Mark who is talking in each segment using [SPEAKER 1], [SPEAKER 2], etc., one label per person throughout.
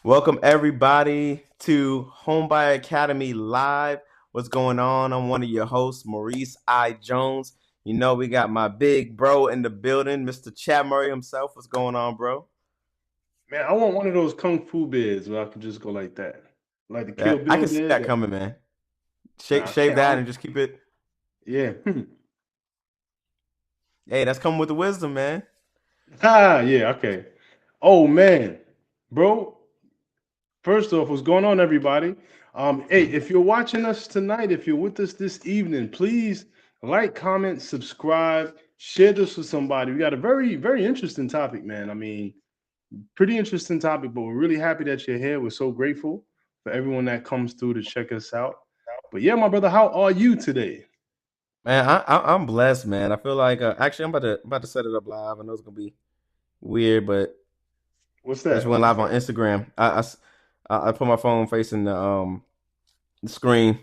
[SPEAKER 1] Welcome everybody to Homebuyer Academy Live. What's going on? I'm one of your hosts, Maurice I. Jones. You know, we got my big bro in the building, Mr. Chad Murray himself. What's going on, bro?
[SPEAKER 2] Man, I want one of those kung fu beards where I could just go like that, like the Kill
[SPEAKER 1] I
[SPEAKER 2] Bill
[SPEAKER 1] can see
[SPEAKER 2] beard.
[SPEAKER 1] that coming, man.
[SPEAKER 2] Nah, I
[SPEAKER 1] Shave
[SPEAKER 2] can't.
[SPEAKER 1] that and just keep it.
[SPEAKER 2] Yeah.
[SPEAKER 1] Hey, that's coming with the wisdom, man.
[SPEAKER 2] Yeah. Okay. Oh man, bro. First off, what's going on, everybody? Hey, if you're watching us tonight, if you're with us this evening, please like, comment, subscribe, share this with somebody. We got a very, very interesting topic, man. I mean, pretty interesting topic, but we're really happy that you're here. We're so grateful for everyone that comes through to check us out. But yeah, my brother, how are you today?
[SPEAKER 1] Man, I'm blessed, man. I feel like actually I'm about to set it up live. I know it's gonna be weird, but
[SPEAKER 2] What's
[SPEAKER 1] I just
[SPEAKER 2] that?
[SPEAKER 1] went live on Instagram. I put my phone facing the screen.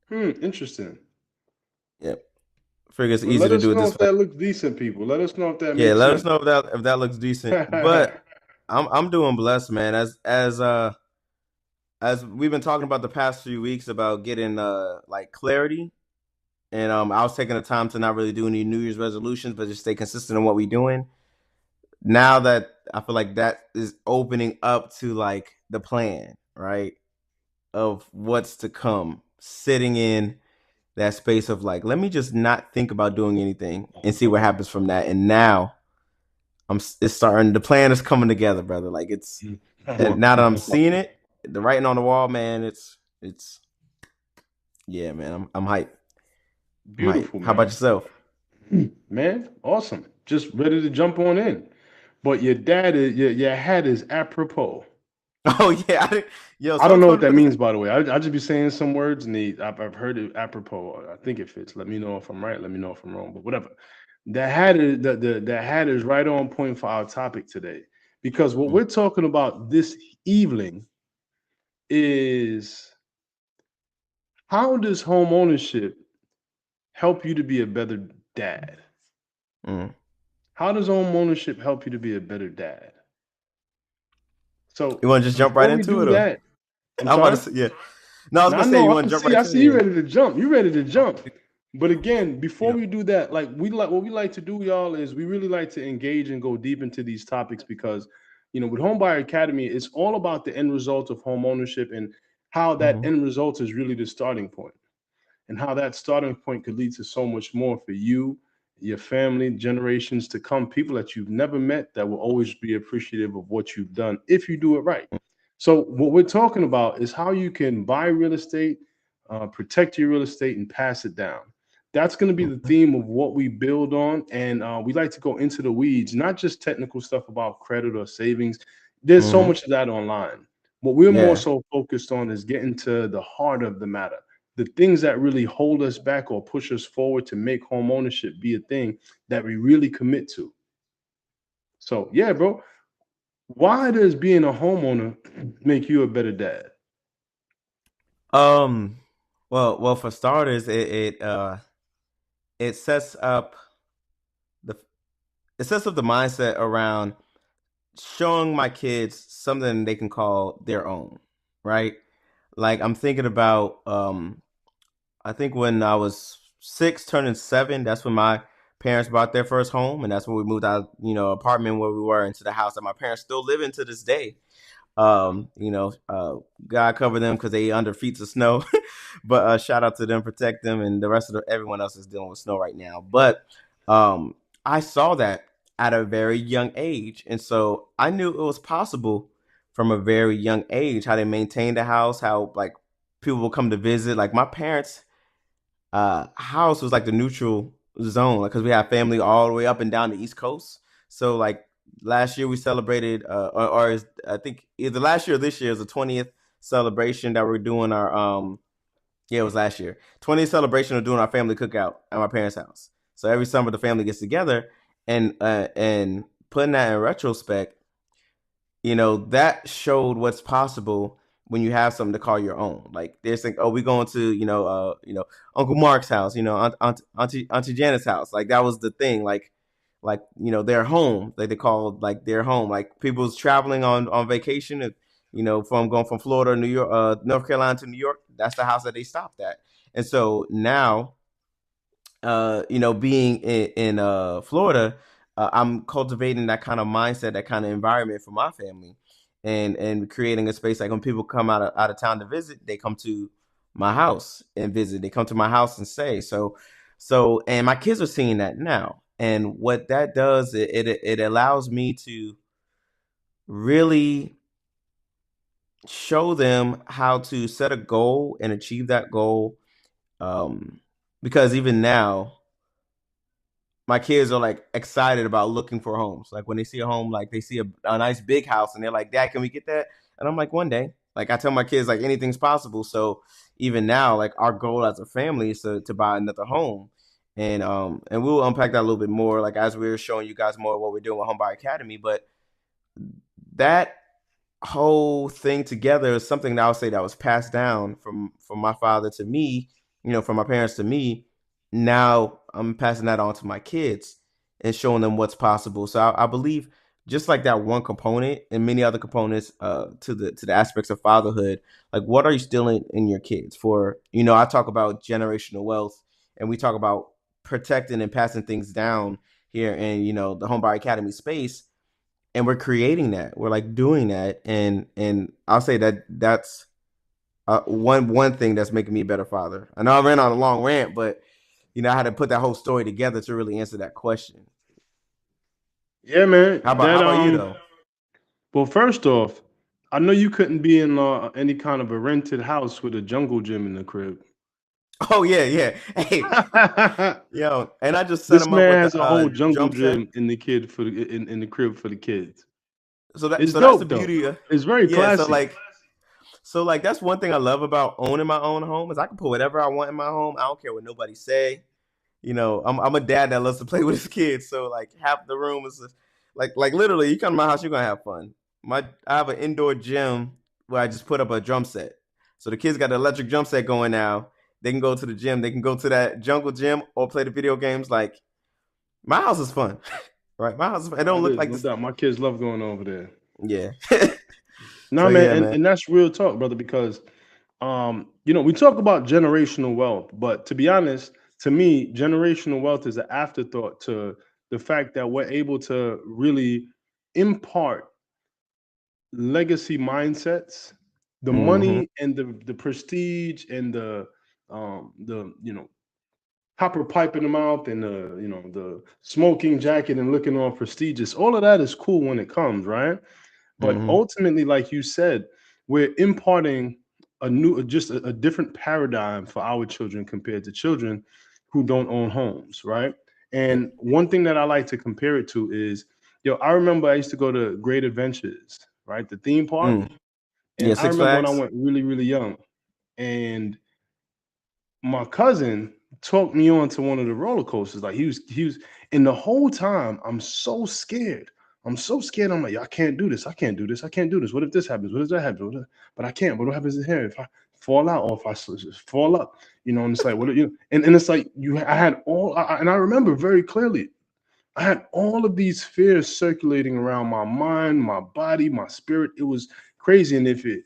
[SPEAKER 2] Interesting.
[SPEAKER 1] Yep. Figure it's
[SPEAKER 2] Well,
[SPEAKER 1] easy
[SPEAKER 2] let
[SPEAKER 1] to
[SPEAKER 2] us
[SPEAKER 1] do it
[SPEAKER 2] know
[SPEAKER 1] this
[SPEAKER 2] if
[SPEAKER 1] way.
[SPEAKER 2] that looks decent, people. Let us know if that
[SPEAKER 1] Yeah,
[SPEAKER 2] makes
[SPEAKER 1] let us
[SPEAKER 2] sense.
[SPEAKER 1] know if that looks decent. But I'm doing blessed, man. As we've been talking about the past few weeks about getting like clarity, and I was taking the time to not really do any New Year's resolutions, but just stay consistent on what we're doing. Now that I feel like that is opening up to like the plan, right, of what's to come, sitting in that space of like, let me just not think about doing anything and see what happens from that. And now it's starting. The plan is coming together, brother. Like it's now that I'm seeing it, the writing on the wall, man. It's yeah, man. I'm hyped. I'm hyped.
[SPEAKER 2] Beautiful,
[SPEAKER 1] How about
[SPEAKER 2] man.
[SPEAKER 1] yourself?
[SPEAKER 2] Man, awesome. Just ready to jump on in. But your dad is your hat is apropos.
[SPEAKER 1] Oh yeah, yo.
[SPEAKER 2] I don't
[SPEAKER 1] Someone
[SPEAKER 2] know
[SPEAKER 1] told
[SPEAKER 2] what
[SPEAKER 1] me
[SPEAKER 2] that
[SPEAKER 1] it was.
[SPEAKER 2] means, by the way. I just be saying some words and I've heard it apropos. I think it fits. Let me know if I'm right. Let me know if I'm wrong. But whatever. The hat is right on point for our topic today. Because what we're talking about this evening is how does home ownership help you to be a better dad?
[SPEAKER 1] Mm.
[SPEAKER 2] How does home ownership help you to be a better dad? So
[SPEAKER 1] You want to just jump right
[SPEAKER 2] before we
[SPEAKER 1] into
[SPEAKER 2] do
[SPEAKER 1] it, or
[SPEAKER 2] that, I'm
[SPEAKER 1] I'm about to
[SPEAKER 2] sorry.
[SPEAKER 1] say yeah. No, I was
[SPEAKER 2] Now I
[SPEAKER 1] gonna say
[SPEAKER 2] know
[SPEAKER 1] you
[SPEAKER 2] I
[SPEAKER 1] want to
[SPEAKER 2] can
[SPEAKER 1] jump
[SPEAKER 2] see.
[SPEAKER 1] right
[SPEAKER 2] I
[SPEAKER 1] to
[SPEAKER 2] see you
[SPEAKER 1] it.
[SPEAKER 2] ready to jump. You ready to
[SPEAKER 1] Yeah.
[SPEAKER 2] jump. But again,
[SPEAKER 1] You
[SPEAKER 2] before
[SPEAKER 1] know.
[SPEAKER 2] we do that, like what we like to do, y'all, is we really like to engage and go deep into these topics because with Homebuyer Academy, it's all about the end result of home ownership and how that
[SPEAKER 1] Hmm.
[SPEAKER 2] end result is really the starting point. And how that starting point could lead to so much more for you, your family, generations to come, people that you've never met that will always be appreciative of what you've done if you do it right. So, what we're talking about is how you can buy real estate, protect your real estate, and pass it down. That's going to be the theme of what we build on. And we like to go into the weeds, not just technical stuff about credit or savings. There's so
[SPEAKER 1] Hmm.
[SPEAKER 2] much of that online. What we're more
[SPEAKER 1] Yeah.
[SPEAKER 2] so focused on is getting to the heart of the matter, the things that really hold us back or push us forward to make home ownership be a thing that we really commit to. So, yeah, bro, why does being a homeowner make you a better dad?
[SPEAKER 1] Um. Well. For starters, it sets up the it sets up the mindset around showing my kids something they can call their own, right? Like I'm thinking about I think when I was 6 turning 7, that's when my parents bought their first home, and that's when we moved out, apartment where we were into the house that my parents still live in to this day. Um, you know, uh God cover them because they under feet of snow. But shout out to them, protect them, and the rest of everyone else is dealing with snow right now. But um I saw that at a very young age, and so I knew it was possible from a very young age how they maintained the house, how like people will come to visit. Like my parents house was like the neutral zone, like because we have family all the way up and down the East Coast. So like last year we celebrated, I think either last year or this year is the 20th celebration that we're doing our yeah, it was last year 20th celebration of doing our family cookout at my parents' house. So every summer the family gets together, and putting that in retrospect, that showed what's possible when you have something to call your own. Like they're saying, oh, we going to, Uncle Mark's house, Auntie Janet's house. Like that was the thing. Like their home. Like they called like their home. Like people's traveling on vacation. from going from Florida, New York, North Carolina to New York. That's the house that they stopped at. And so now, being in Florida, I'm cultivating that kind of mindset, that kind of environment for my family, and creating a space like when people come out of town to visit, they come to my house and visit. They come to my house and stay. And my kids are seeing that now, and what that does, it allows me to really show them how to set a goal and achieve that goal. Um, because even now, my kids are like excited about looking for homes. Like when they see a home, like they see a nice big house and they're like, Dad, can we get that? And I'm like, one day. Like I tell my kids, like anything's possible. So even now, like our goal as a family is to buy another home. And we'll unpack that a little bit more, like as we're showing you guys more of what we're doing with Homebuyer Academy. But that whole thing together is something that I would say that was passed down from my father to me, from my parents to me. Now I'm passing that on to my kids and showing them what's possible. So I believe just like that one component and many other components to the aspects of fatherhood, like what are you stealing in your kids for? I talk about generational wealth, and we talk about protecting and passing things down here in the Homebuyer Academy space, and we're creating that. We're like doing that, and I'll say that's one thing that's making me a better father. I know I ran on a long rant, but I had to put that whole story together to really answer that question.
[SPEAKER 2] Yeah, man.
[SPEAKER 1] How about you though?
[SPEAKER 2] Well, first off, I know you couldn't be in any kind of a rented house with a jungle gym in the crib.
[SPEAKER 1] Oh yeah, yeah. Hey, yo, and I just set
[SPEAKER 2] This
[SPEAKER 1] him up
[SPEAKER 2] man
[SPEAKER 1] with
[SPEAKER 2] has
[SPEAKER 1] the
[SPEAKER 2] a whole jungle
[SPEAKER 1] jump set.
[SPEAKER 2] gym in the kid for in the crib for the kids.
[SPEAKER 1] So that
[SPEAKER 2] It's
[SPEAKER 1] so that's the
[SPEAKER 2] dope though.
[SPEAKER 1] beauty of,
[SPEAKER 2] It's very
[SPEAKER 1] yeah. So
[SPEAKER 2] classy.
[SPEAKER 1] like that's one thing I love about owning my own home is I can put whatever I want in my home. I don't care what nobody say. I'm a dad that loves to play with his kids, so like half the room is just, like literally, you come to my house, you're gonna have fun. I have an indoor gym where I just put up a drum set, so the kids got the electric drum set going now. They can go to the gym, they can go to that jungle gym or play the video games. Like my house is fun, right? My house is fun. It
[SPEAKER 2] No,
[SPEAKER 1] don't
[SPEAKER 2] it
[SPEAKER 1] look
[SPEAKER 2] is,
[SPEAKER 1] like
[SPEAKER 2] no
[SPEAKER 1] this.
[SPEAKER 2] doubt. My kids love going over there.
[SPEAKER 1] Yeah.
[SPEAKER 2] Nah,
[SPEAKER 1] So
[SPEAKER 2] man,
[SPEAKER 1] yeah, man.
[SPEAKER 2] and that's real talk, brother, because we talk about generational wealth, but to be honest, to me, generational wealth is an afterthought to the fact that we're able to really impart legacy mindsets, the
[SPEAKER 1] Mm-hmm.
[SPEAKER 2] money and the prestige and the copper pipe in the mouth and the smoking jacket and looking all prestigious. All of that is cool when it comes, right? But
[SPEAKER 1] Mm-hmm.
[SPEAKER 2] ultimately, like you said, we're imparting a different paradigm for our children compared to children who don't own homes, right? And one thing that I like to compare it to is, I remember I used to go to Great Adventures, right? The theme park.
[SPEAKER 1] Mm.
[SPEAKER 2] And
[SPEAKER 1] Yeah,
[SPEAKER 2] I
[SPEAKER 1] Six
[SPEAKER 2] remember when I
[SPEAKER 1] Flags.
[SPEAKER 2] went really, really young, and my cousin talked me on to one of the roller coasters. Like he was, and the whole time I'm so scared. I'm so scared. I'm like, I can't do this. I can't do this. I can't do this. What if this happens? What if that happens? But I can't. What happens here if I fall out or if I fall up? And it's like, what? And it's like I had and I remember very clearly. I had all of these fears circulating around my mind, my body, my spirit. It was crazy. And if it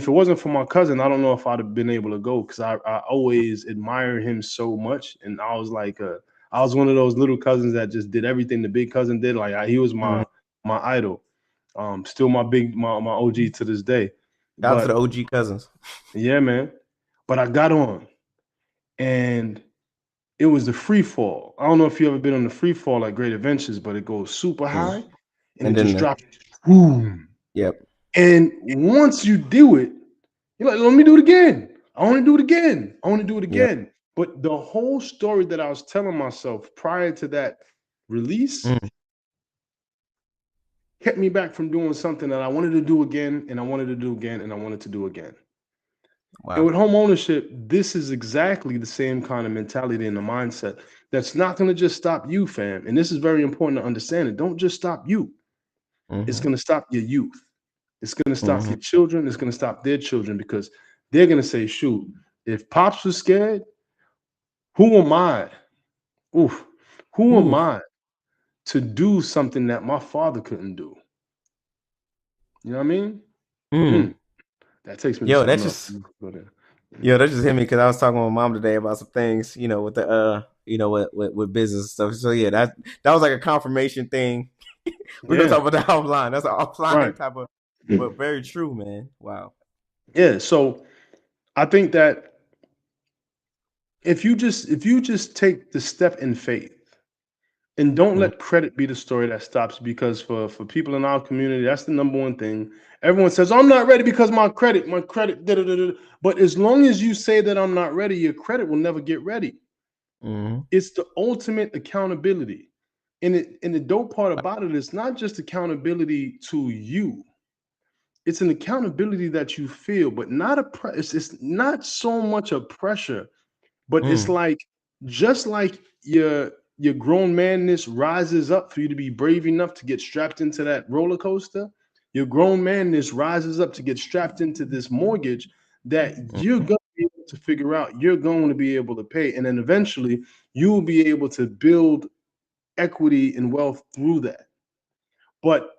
[SPEAKER 2] wasn't for my cousin, I don't know if I'd have been able to go because I always admire him so much. And I was one of those little cousins that just did everything the big cousin did. Like he was
[SPEAKER 1] Mm.
[SPEAKER 2] my idol. Still my OG to this day.
[SPEAKER 1] Shout out to
[SPEAKER 2] But
[SPEAKER 1] the OG cousins.
[SPEAKER 2] yeah, man. But I got on and it was the free fall. I don't know if you ever been on the free fall like Great Adventures, but it goes super
[SPEAKER 1] Mm.
[SPEAKER 2] high and it
[SPEAKER 1] And then
[SPEAKER 2] just drops. Boom.
[SPEAKER 1] yep.
[SPEAKER 2] And once you do it, you're like, let me do it again. I want to do it again. I want to do it
[SPEAKER 1] Yep.
[SPEAKER 2] again. But the whole story that I was telling myself prior to that release
[SPEAKER 1] Mm.
[SPEAKER 2] kept me back from doing something that I wanted to do again, and I wanted to do again, and I wanted to do again. And
[SPEAKER 1] Wow.
[SPEAKER 2] with home ownership, this is exactly the same kind of mentality and the mindset that's not going to just stop you, fam. And this is very important to understand. It don't just stop you. It's
[SPEAKER 1] Mm-hmm.
[SPEAKER 2] going to stop your youth. It's going to stop
[SPEAKER 1] Mm-hmm.
[SPEAKER 2] your children. It's going to stop their children because they're going to say, shoot, if pops was scared, who am I? Oof, who am
[SPEAKER 1] Ooh.
[SPEAKER 2] I to do something that my father couldn't do? You know what I mean?
[SPEAKER 1] Mm.
[SPEAKER 2] That takes me to
[SPEAKER 1] Yo,
[SPEAKER 2] something
[SPEAKER 1] that's
[SPEAKER 2] else.
[SPEAKER 1] just
[SPEAKER 2] Go there.
[SPEAKER 1] yo, that just hit me because I was talking with my mom today about some things, with the with business stuff. So yeah, that was like a confirmation thing. We're gonna
[SPEAKER 2] Yeah,
[SPEAKER 1] talk about that offline. That's an
[SPEAKER 2] right.
[SPEAKER 1] offline type of, but very true, man. Wow.
[SPEAKER 2] Yeah, so I think that if you just take the step in faith and don't
[SPEAKER 1] Mm,
[SPEAKER 2] let credit be the story that stops, because for people in our community, that's the number one thing. Everyone says, I'm not ready because my credit da, da, da, da." But as long as you say that I'm not ready, your credit will never get ready.
[SPEAKER 1] mm,
[SPEAKER 2] It's the ultimate accountability. And the dope part about it is not just accountability to you. It's an accountability that you feel, but not it's not so much a pressure, but it's
[SPEAKER 1] mm,
[SPEAKER 2] like, just like your grown manness rises up for you to be brave enough to get strapped into that roller coaster. Your grown manness rises up to get strapped into this mortgage that you're
[SPEAKER 1] mm,
[SPEAKER 2] going to be able to figure out, you're going to be able to pay, and then eventually you will be able to build equity and wealth through that. But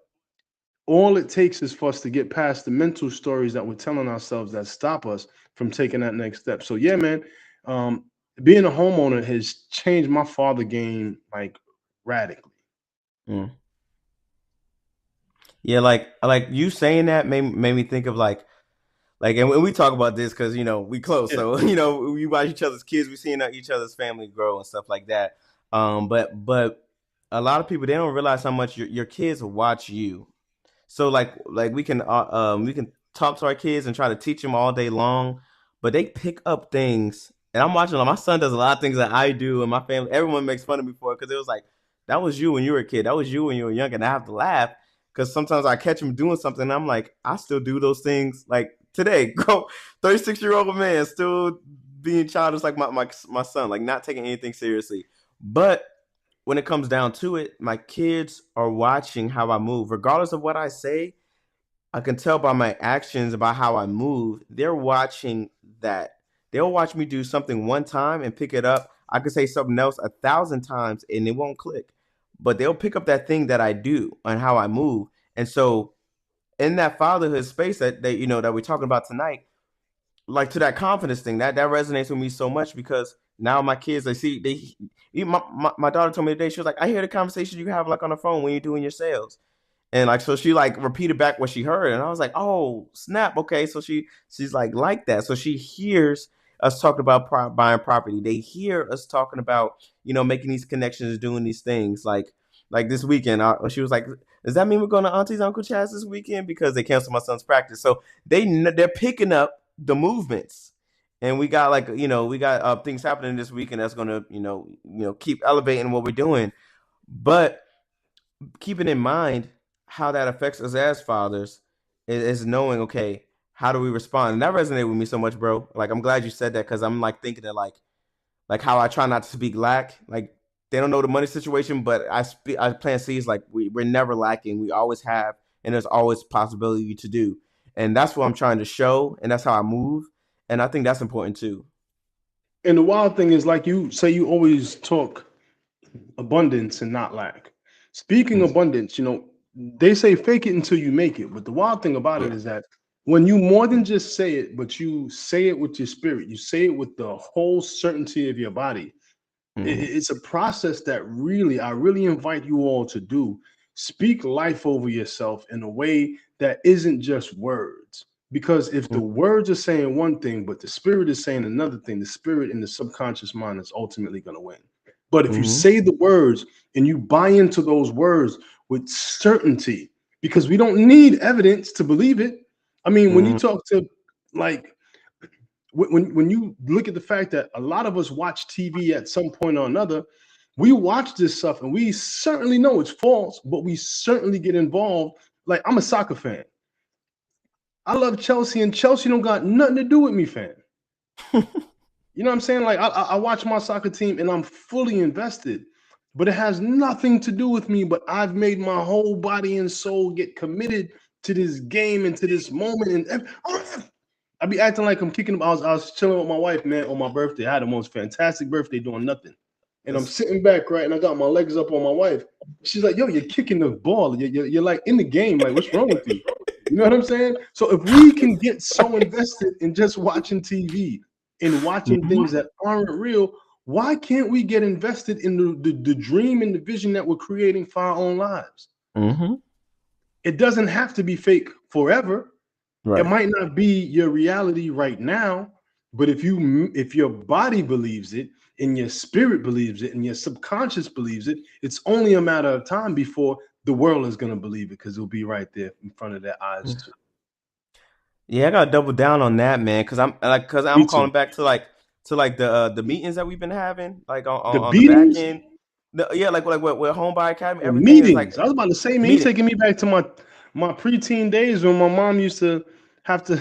[SPEAKER 2] all it takes is for us to get past the mental stories that we're telling ourselves that stop us from taking that next step. So yeah, man, um, being a homeowner has changed my father game like radically.
[SPEAKER 1] mm. Yeah, like you saying that made me think of and when we talk about this because we close,
[SPEAKER 2] Yeah.
[SPEAKER 1] so we watch each other's kids, we seeing each other's family grow and stuff like that. But a lot of people, they don't realize how much your kids watch you. So like we can talk to our kids and try to teach them all day long, but they pick up things. And I'm watching, like, my son does a lot of things that I do, and my family, everyone makes fun of me for it because it was like, that was you when you were a kid, that was you when you were young, and I have to laugh because sometimes I catch him doing something, and I'm like, I still do those things like today. Go, 36-year-old man still being childish like my son, like not taking anything seriously, but when it comes down to it, my kids are watching how I move. Regardless of what I say, I can tell by my actions about how I move. They're watching that. They'll watch me do something one time and pick it up. I could say something else 1,000 times and it won't click. But they'll pick up that thing that I do and how I move. And so in that fatherhood space that we're talking about tonight, like to that confidence thing, that resonates with me so much because now my kids, they see my daughter told me today, she was like, I hear the conversation you have like on the phone when you're doing your sales. And like, so she like repeated back what she heard, and I was like, oh snap, okay. So she's like that. So she hears us talking about buying property. They hear us talking about making these connections, doing these things. Like this weekend, she was like, does that mean we're going to Auntie's Uncle Chaz this weekend because they canceled my son's practice? So they're picking up the movements, and we got things happening this weekend that's gonna keep elevating what we're doing, but keeping in mind how that affects us as fathers is knowing, okay, how do we respond? And that resonated with me so much, bro. Like, I'm glad you said that because I'm like thinking that like how I try not to speak lack. Like, they don't know the money situation, but I plant seeds like we're never lacking. We always have, and there's always possibility to do. And that's what I'm trying to show, and that's how I move. And I think that's important too.
[SPEAKER 2] And the wild thing is, like you say, you always talk abundance and not lack. Speaking
[SPEAKER 1] Mm,
[SPEAKER 2] abundance, they say fake it until you make it. But the wild thing about it is that when you more than just say it, but you say it with your spirit, you say it with the whole certainty of your body.
[SPEAKER 1] mm,
[SPEAKER 2] It's a process that I really invite you all to do. Speak life over yourself in a way that isn't just words. Because if the
[SPEAKER 1] mm,
[SPEAKER 2] words are saying one thing, but the spirit is saying another thing, the spirit in the subconscious mind is ultimately going to win. But if you
[SPEAKER 1] mm,
[SPEAKER 2] say the words and you buy into those words with certainty, because we don't need evidence to believe it. I mean, when you
[SPEAKER 1] mm,
[SPEAKER 2] talk to, like, when you look at the fact that a lot of us watch TV at some point or another, we watch this stuff and we certainly know it's false, but we certainly get involved. Like, I'm a soccer fan. I love Chelsea, and Chelsea don't got nothing to do with me, fan. You know what I'm saying? Like, I watch my soccer team and I'm fully invested, but it has nothing to do with me. But I've made my whole body and soul get committed to this game and to this moment. And I be acting like I'm kicking. I was chilling with my wife, man, on my birthday. I had the most fantastic birthday doing nothing. And I'm
[SPEAKER 1] That's
[SPEAKER 2] sitting back, right? And I got my legs up on my wife. She's like, yo, you're kicking the ball. You're like in the game. Like, what's wrong with you? You know what I'm saying? So if we can get so invested in just watching TV and watching things
[SPEAKER 1] Mhm.
[SPEAKER 2] that aren't real, why can't we get invested in the dream and the vision that we're creating for our own lives?
[SPEAKER 1] Mhm.
[SPEAKER 2] It doesn't have to be fake forever. It
[SPEAKER 1] Right.
[SPEAKER 2] might not be your reality right now, but if your body believes it and your spirit believes it and your subconscious believes it, it's only a matter of time before the world is going to believe it because it'll be right there in front of their eyes too.
[SPEAKER 1] Yeah, I gotta double down on that, man, because
[SPEAKER 2] Me
[SPEAKER 1] I'm
[SPEAKER 2] too.
[SPEAKER 1] calling back to like the meetings that we've been having, like
[SPEAKER 2] The
[SPEAKER 1] on the back
[SPEAKER 2] beatings
[SPEAKER 1] end. Yeah, like with Home Buy Academy,
[SPEAKER 2] or
[SPEAKER 1] everything is like
[SPEAKER 2] meetings. I was about to say, man, you
[SPEAKER 1] meeting.
[SPEAKER 2] taking me back to my preteen days when my mom used to have to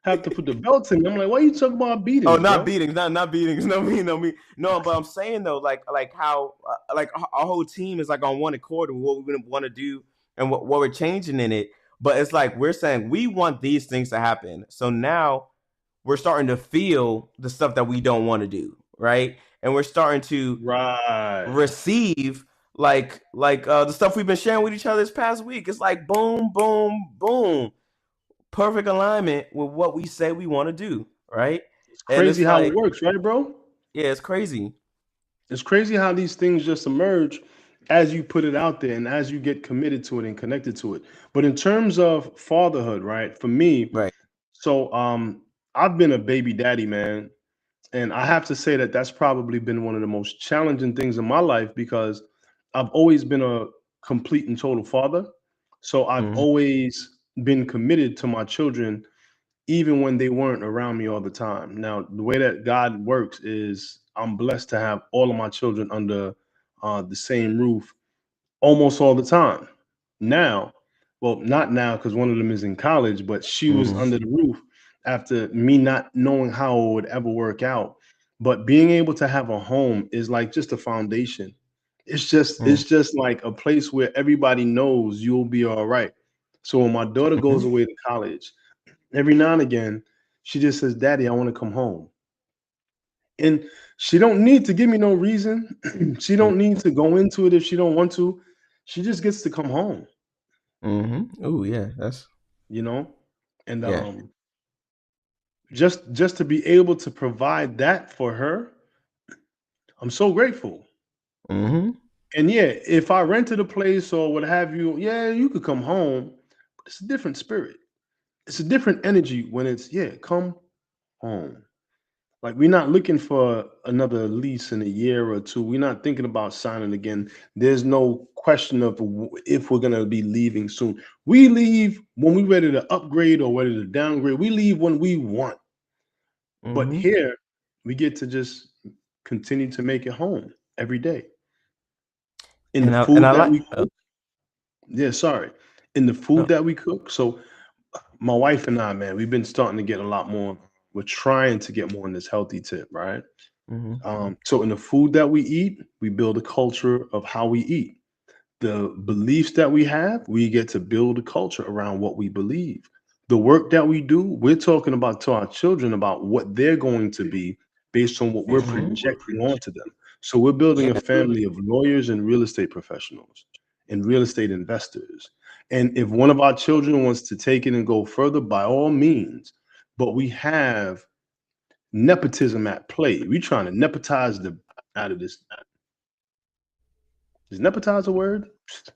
[SPEAKER 2] have to put the belts in. I'm like, why are you talking about
[SPEAKER 1] Oh,
[SPEAKER 2] beatings,
[SPEAKER 1] not
[SPEAKER 2] bro?
[SPEAKER 1] beatings, not beatings. No me, no me. No, but I'm saying though, like how like our whole team is like on one accord with what we want to do and what we're changing in it. But it's like we're saying we want these things to happen. So now we're starting to feel the stuff that we don't want to do, right? And we're starting to
[SPEAKER 2] Right.
[SPEAKER 1] receive the stuff we've been sharing with each other this past week. It's like boom, boom, boom, perfect alignment with what we say we want to do, right?
[SPEAKER 2] It's
[SPEAKER 1] And
[SPEAKER 2] crazy
[SPEAKER 1] it's
[SPEAKER 2] how it
[SPEAKER 1] like,
[SPEAKER 2] works, right, bro?
[SPEAKER 1] yeah, it's crazy.
[SPEAKER 2] It's crazy how these things just emerge as you put it out there and as you get committed to it and connected to it. But in terms of fatherhood, right? For me,
[SPEAKER 1] Right.
[SPEAKER 2] so I've been a baby daddy, man, and I have to say that that's probably been one of the most challenging things in my life because I've always been a complete and total father. So I've
[SPEAKER 1] Mm-hmm.
[SPEAKER 2] always been committed to my children even when they weren't around me all the time. Now, the way that God works is I'm blessed to have all of my children under the same roof almost all the time. Now, well, not now because one of them is in college, but she was
[SPEAKER 1] Mm-hmm.
[SPEAKER 2] under the roof after me not knowing how it would ever work out. But being able to have a home is like just a foundation. It's just like a place where everybody knows you'll be all right. So when my daughter goes
[SPEAKER 1] Mm-hmm.
[SPEAKER 2] away to college, every now and again, she just says, "Daddy, I want to come home." And she don't need to give me no reason. She don't need to go into it if she don't want to. She just gets to come home,
[SPEAKER 1] Mm-hmm. Oh yeah, that's
[SPEAKER 2] you know? And
[SPEAKER 1] yeah.
[SPEAKER 2] just to be able to provide that for her, I'm so grateful.
[SPEAKER 1] Mm-hmm.
[SPEAKER 2] And yeah, if I rented a place or what have you, yeah, you could come home, but it's a different spirit. It's a different energy when it's, yeah, come home. Like we're not looking for another lease in a year or two. We're not thinking about signing again. There's no question of if we're gonna be leaving soon. We leave when we're ready to upgrade or ready to downgrade. We leave when we want. But
[SPEAKER 1] Mm-hmm.
[SPEAKER 2] here we get to just continue to make it home every day. In the
[SPEAKER 1] And
[SPEAKER 2] food
[SPEAKER 1] I
[SPEAKER 2] that
[SPEAKER 1] like
[SPEAKER 2] we cook. Yeah, sorry. In the food
[SPEAKER 1] no.
[SPEAKER 2] that we cook. So my wife and I, man, we've been starting to get a lot more. We're trying to get more in this healthy tip, right?
[SPEAKER 1] Mm-hmm.
[SPEAKER 2] So in the food that we eat, we build a culture of how we eat. The beliefs that we have, we get to build a culture around what we believe. The work that we do, we're talking about to our children about what they're going to be based on what we're
[SPEAKER 1] Mm-hmm.
[SPEAKER 2] projecting onto them. So we're building a
[SPEAKER 1] Yeah.
[SPEAKER 2] family of lawyers and real estate professionals and real estate investors. And if one of our children wants to take it and go further, by all means. But we have nepotism at play. We trying to nepotize the out of this. Is nepotize a word?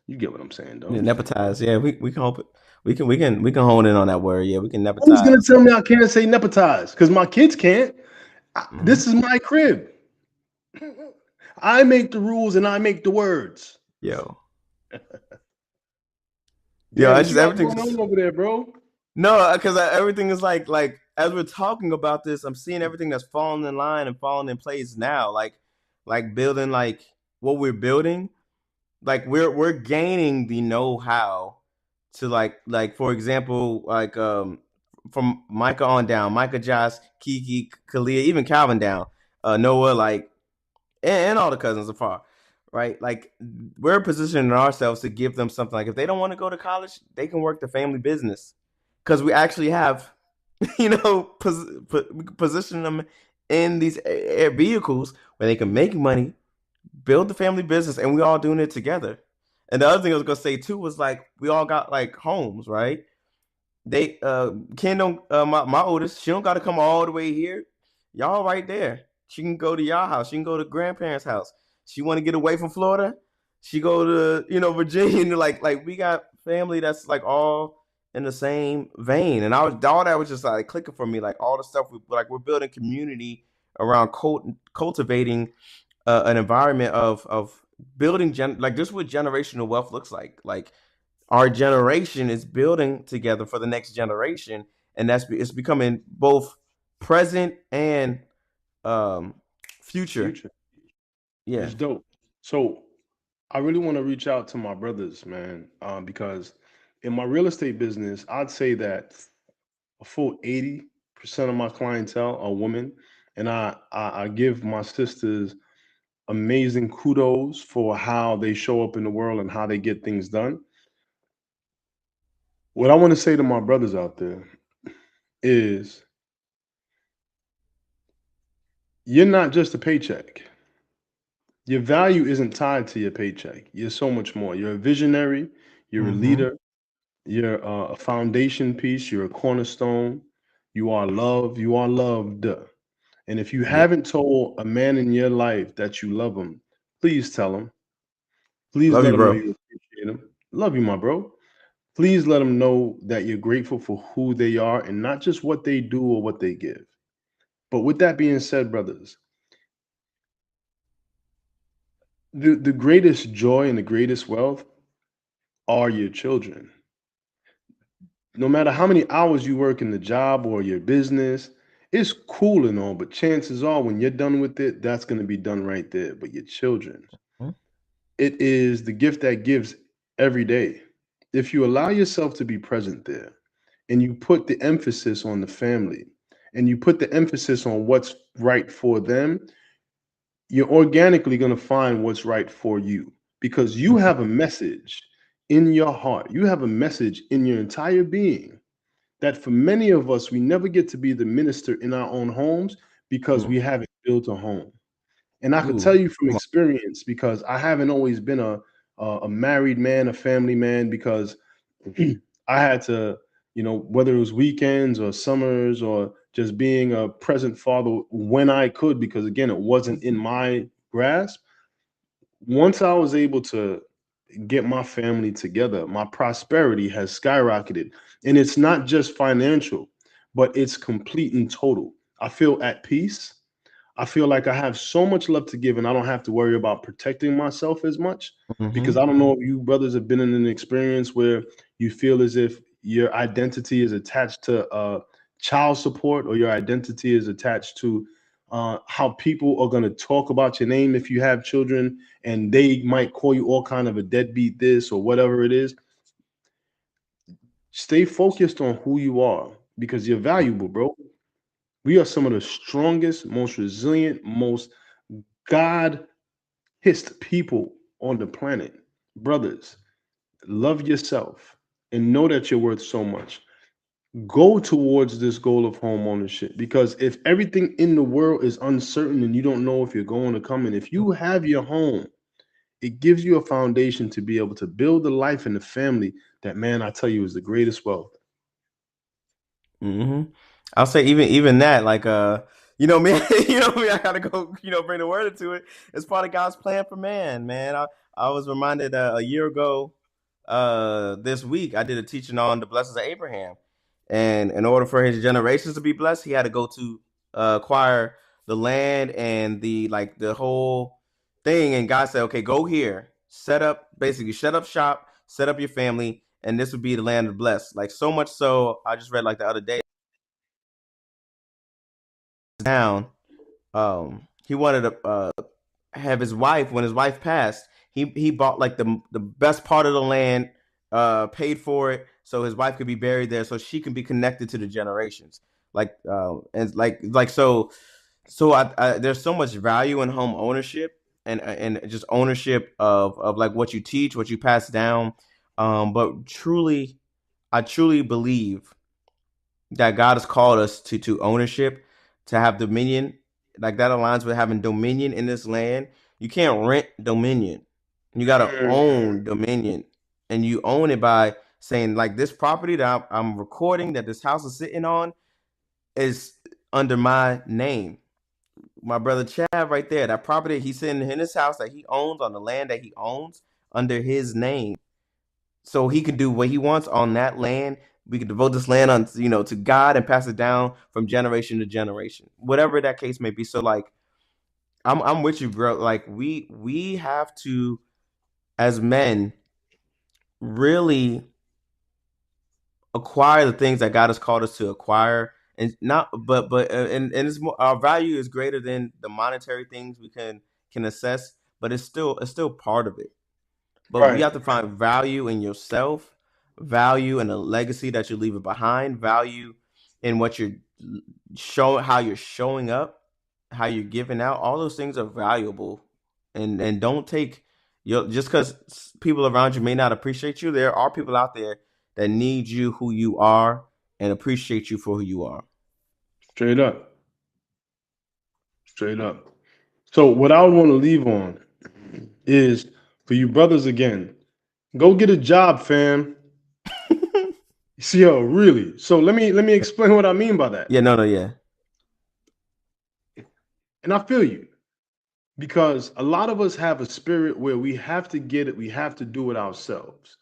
[SPEAKER 2] You get what I'm saying,
[SPEAKER 1] Yeah,
[SPEAKER 2] don't you?
[SPEAKER 1] nepotize. Yeah, we can hope it. We can hone in on that word. Yeah, we can
[SPEAKER 2] Who's gonna
[SPEAKER 1] nepotize.
[SPEAKER 2] tell me I can't say nepotize? Because my kids can't.
[SPEAKER 1] Mm-hmm.
[SPEAKER 2] This is my crib. I make the rules and I make the words.
[SPEAKER 1] Yo. Yo,
[SPEAKER 2] Yeah,
[SPEAKER 1] I
[SPEAKER 2] what
[SPEAKER 1] just
[SPEAKER 2] you got
[SPEAKER 1] everything's
[SPEAKER 2] going on over there, bro?
[SPEAKER 1] no, because everything is like as we're talking about this, I'm seeing everything that's falling in line and falling in place now. Like building like what we're building. Like we're gaining the know-how to like for example, from Micah on down, Micah, Josh, Kiki, Kalia, even Calvin down, Noah, like and all the cousins afar, right? Like we're positioning ourselves to give them something. Like if they don't want to go to college, they can work the family business because we actually have, position them in these vehicles where they can make money, build the family business, and we all doing it together. And the other thing I was gonna say too was like we all got like homes, right? They Ken don't my oldest, she don't gotta come all the way here. Y'all right there. She can go to y'all house, she can go to grandparents' house. She wanna get away from Florida, she go to, Virginia. Like we got family that's like all in the same vein. And I was all that was just like clicking for me, like all the stuff we're building community around cultivating an environment of building like this is what generational wealth looks like. Like our generation is building together for the next generation, and it's becoming both present and um future.
[SPEAKER 2] Future.
[SPEAKER 1] Yeah.
[SPEAKER 2] It's dope. So I really want to reach out to my brothers, man, because in my real estate business, I'd say that a full 80% of my clientele are women. And I give my sisters amazing kudos for how they show up in the world and how they get things done. What I want to say to my brothers out there is you're not just a paycheck. Your value isn't tied to your paycheck. You're so much more. You're a visionary, you're a
[SPEAKER 1] Mm-hmm.
[SPEAKER 2] leader, you're a foundation piece, you're a cornerstone, you are love, you are loved. And if you
[SPEAKER 1] Yeah.
[SPEAKER 2] haven't told a man in your life that you love him, please tell him. Please
[SPEAKER 1] Love
[SPEAKER 2] let
[SPEAKER 1] you,
[SPEAKER 2] him know
[SPEAKER 1] bro.
[SPEAKER 2] you appreciate him. Love you, my bro. Please let them know that you're grateful for who they are and not just what they do or what they give. But with that being said, brothers, the greatest joy and the greatest wealth are your children. No matter how many hours you work in the job or your business, it's cool and all, but chances are when you're done with it, that's going to be done right there. But your children, it is the gift that gives every day. If you allow yourself to be present there and you put the emphasis on the family and you put the emphasis on what's right for them, you're organically going to find what's right for you because you have a message in your heart. You have a message in your entire being that for many of us, we never get to be the minister in our own homes because
[SPEAKER 1] Mm-hmm.
[SPEAKER 2] we haven't built a home. And I could tell
[SPEAKER 1] Ooh,
[SPEAKER 2] you from
[SPEAKER 1] come on.
[SPEAKER 2] experience because I haven't always been a married man, a family man, because I had to, whether it was weekends or summers or just being a present father when I could, because again, it wasn't in my grasp. Once I was able to get my family together, my prosperity has skyrocketed. And it's not just financial, but it's complete and total. I feel at peace. I feel like I have so much love to give and I don't have to worry about protecting myself as much because
[SPEAKER 1] Mm-hmm.
[SPEAKER 2] I don't know if you brothers have been in an experience where you feel as if your identity is attached to child support or your identity is attached to how people are going to talk about your name if you have children and they might call you all kind of a deadbeat this or whatever it is. Stay focused on who you are because you're valuable, bro. We are some of the strongest, most resilient, most God hissed people on the planet. Brothers, love yourself and know that you're worth so much. Go towards this goal of home ownership because if everything in the world is uncertain and you don't know if you're going to come in, if you have your home, it gives you a foundation to be able to build the life and the family that, man, I tell you, is the greatest wealth.
[SPEAKER 1] Mm-hmm. I'll say even that, like me, me, I gotta go, bring the word into it. It's part of God's plan for man, man. I was reminded a year ago, this week, I did a teaching on the blessings of Abraham. And in order for his generations to be blessed, he had to go to acquire the land and the whole thing. And God said, okay, go here, set up shop, set up your family, and this would be the land of blessed. Like so much so, I just read like the other day down. He wanted to have his wife when his wife passed. He bought like the best part of the land, paid for it so his wife could be buried there, so she can be connected to the generations. And so there's so much value in home ownership and just ownership of like what you teach, what you pass down. But truly, I truly believe that God has called us to ownership, to have dominion. Like that aligns with having dominion in this land. You can't rent dominion. You got to
[SPEAKER 2] Mm.
[SPEAKER 1] own dominion, and you own it by saying like this property that I'm recording that this house is sitting on is under my name. My brother Chad right there, that property he's sitting in his house that he owns on the land that he owns under his name. So he can do what he wants on that land. We can devote this land on, to God and pass it down from generation to generation, whatever that case may be. So like, I'm with you, bro. Like we have to, as men, really acquire the things that God has called us to acquire, and not, and it's more, our value is greater than the monetary things we can assess, but it's still part of it. But we
[SPEAKER 2] Right.
[SPEAKER 1] have to find value in yourself, value in the legacy that you're leaving behind, value in what you're showing, how you're showing up, how you're giving out. All those things are valuable, and don't take your just because people around you may not appreciate you. There are people out there that need you who you are and appreciate you for who you are.
[SPEAKER 2] Straight up. Straight up. So what I would want to leave on is for you brothers again, go get a job, fam. See, yo, really. So let me explain what I mean by that.
[SPEAKER 1] Yeah, no, no, yeah.
[SPEAKER 2] And I feel you. Because a lot of us have a spirit where we have to get it, we have to do it ourselves.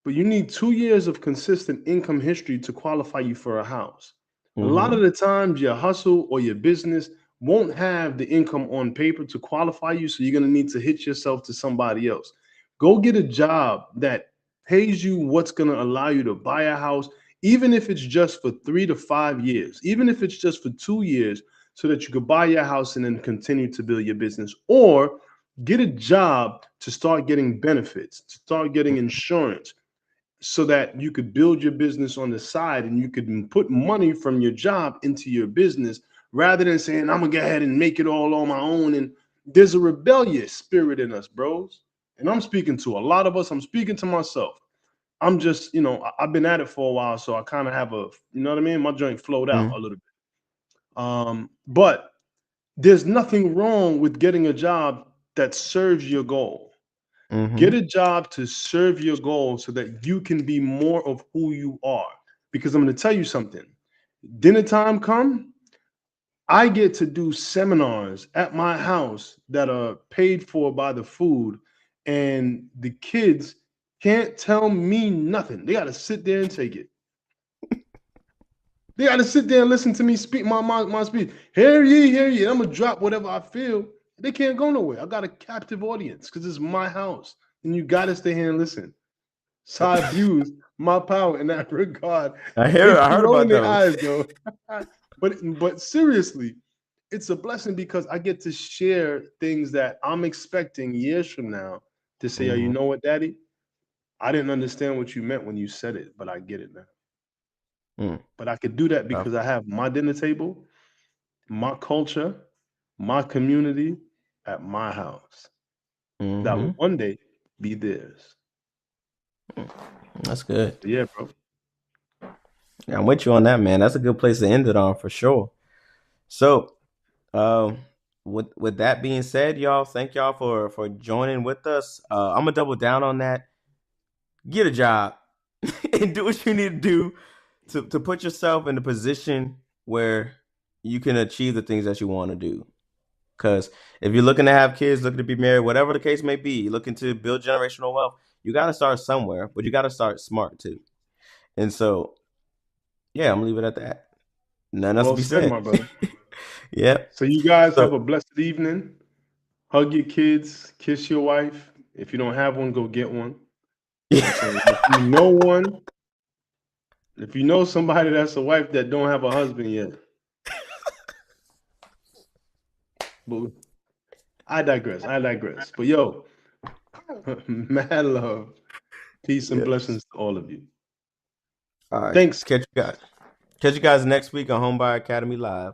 [SPEAKER 2] But you need 2 years of consistent income history to qualify you for a house. A lot
[SPEAKER 1] Mm-hmm.
[SPEAKER 2] of the times, your hustle or your business won't have the income on paper to qualify you. So you're going to need to hitch yourself to somebody else. Go get a job that pays you what's going to allow you to buy a house, even if it's just for 3 to 5 years, even if it's just for 2 years, so that you could buy your house and then continue to build your business, or get a job to start getting benefits, to start getting insurance, so that you could build your business on the side and you could put money from your job into your business rather than saying, I'm gonna go ahead and make it all on my own. And there's a rebellious spirit in us, bros. And I'm speaking to a lot of us, I'm speaking to myself. I'm just, I've been at it for a while, so I kind of have a, you know what I mean? My joint flowed out a little bit. But there's nothing wrong with getting a job that serves your goal.
[SPEAKER 1] Mm-hmm.
[SPEAKER 2] Get a job to serve your goal so that you can be more of who you are. Because I'm going to tell you something. Dinner time come, I get to do seminars at my house that are paid for by the food, and the kids can't tell me nothing. They got to sit there and take it. They got to sit there and listen to me speak my speech. Hear ye. I'm gonna drop whatever I feel. They can't go nowhere. I got a captive audience because it's my house, and you got to stay here and listen. So I abuse my power in that regard.
[SPEAKER 1] I
[SPEAKER 2] They
[SPEAKER 1] hear. I
[SPEAKER 2] be
[SPEAKER 1] heard
[SPEAKER 2] rolling
[SPEAKER 1] about
[SPEAKER 2] their
[SPEAKER 1] those.
[SPEAKER 2] eyes though. but seriously, it's a blessing because I get to share things that I'm expecting years from now to say, oh, you
[SPEAKER 1] Mm-hmm.
[SPEAKER 2] know what, Daddy? I didn't understand what you meant when you said it, but I get it now.
[SPEAKER 1] Mm.
[SPEAKER 2] But I could do that
[SPEAKER 1] Uh,
[SPEAKER 2] because I have my dinner table, my culture, my community at my house that will
[SPEAKER 1] mm-hmm.
[SPEAKER 2] one day be theirs.
[SPEAKER 1] That's good.
[SPEAKER 2] So yeah, bro.
[SPEAKER 1] Yeah, I'm with you on that, man. That's a good place to end it on for sure. So, um, with that being said, y'all, thank y'all for joining with us. I'm gonna double down on that. Get a job and do what you need to do to put yourself in a position where you can achieve the things that you want to do. Because if you're looking to have kids, looking to be married, whatever the case may be, looking to build generational wealth, you got to start somewhere, but you got to start smart too. And so, yeah, I'm gonna leave it at that. Nothing else to
[SPEAKER 2] Well
[SPEAKER 1] be
[SPEAKER 2] said,
[SPEAKER 1] said.
[SPEAKER 2] my brother.
[SPEAKER 1] Yep.
[SPEAKER 2] So you guys have
[SPEAKER 1] So
[SPEAKER 2] a blessed evening. Hug your kids, kiss your wife. If you don't have one, go get one. You know what I'm saying? If you know one, if you know somebody that's a wife that don't have a husband yet. But I digress. I digress. But yo, mad love, peace and
[SPEAKER 1] yeah.
[SPEAKER 2] blessings to all of you.
[SPEAKER 1] All right.
[SPEAKER 2] Thanks.
[SPEAKER 1] Catch you guys. Catch you guys next week on Homebuyer Academy Live.